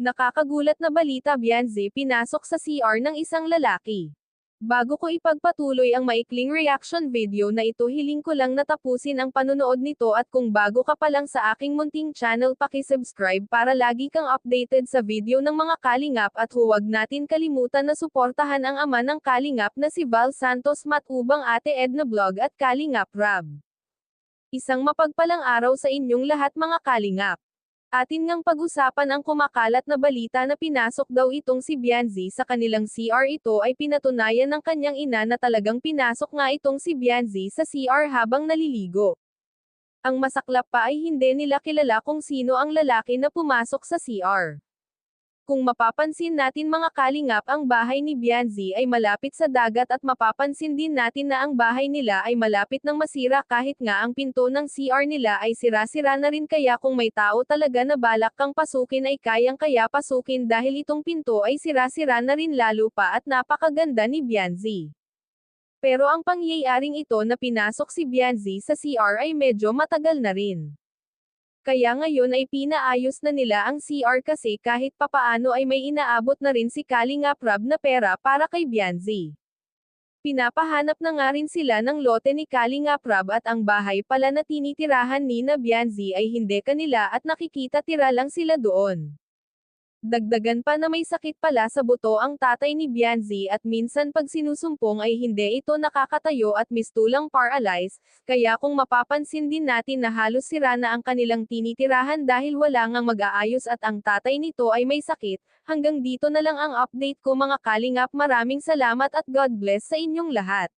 Nakakagulat na balita, Bianze pinasok sa CR ng isang lalaki. Bago ko ipagpatuloy ang maikling reaction video na ito, hiling ko lang na tapusin ang panunood nito, at kung bago ka pa lang sa aking munting channel, paki-subscribe para lagi kang updated sa video ng mga kalingap, at huwag natin kalimutan na suportahan ang ama ng kalingap na si Val Santos Matubang, Ate Edna Vlog at Kalingap Rab. Isang mapagpalang araw sa inyong lahat, mga kalingap. Atin ngang pag-usapan ang kumakalat na balita na pinasok daw itong si Bianze sa kanilang CR. Ito ay pinatunayan ng kanyang ina na talagang pinasok nga itong si Bianze sa CR habang naliligo. Ang masaklap pa ay hindi nila kilala kung sino ang lalaki na pumasok sa CR. Kung mapapansin natin, mga kalingap, ang bahay ni Bianze ay malapit sa dagat, at mapapansin din natin na ang bahay nila ay malapit ng masira, kahit nga ang pinto ng CR nila ay sira-sira na rin, kaya kung may tao talaga na balak kang pasukin ay kayang-kaya pasukin dahil itong pinto ay sira-sira na rin, lalo pa at napakaganda ni Bianze. Pero ang pangyayaring ito na pinasok si Bianze sa CR ay medyo matagal na rin. Kaya ngayon ay pinaayos na nila ang CR, kasi kahit papaano ay may inaabot na rin si Kalingap Rab na pera para kay Bianze. Pinapahanap na nga rin sila ng lote ni Kalingap Rab, at ang bahay pala na tinitirahan ni na Bianze ay hindi kanila, at nakikita tira lang sila doon. Dagdagan pa na may sakit pala sa buto ang tatay ni Bianze, at minsan pag sinusumpong ay hindi ito nakakatayo at mistulang paralyzed, kaya kung mapapansin din natin na halos sira na ang kanilang tinitirahan dahil wala ngang mag-aayos, at ang tatay nito ay may sakit. Hanggang dito na lang ang update ko, mga kalingap. Maraming salamat at God bless sa inyong lahat.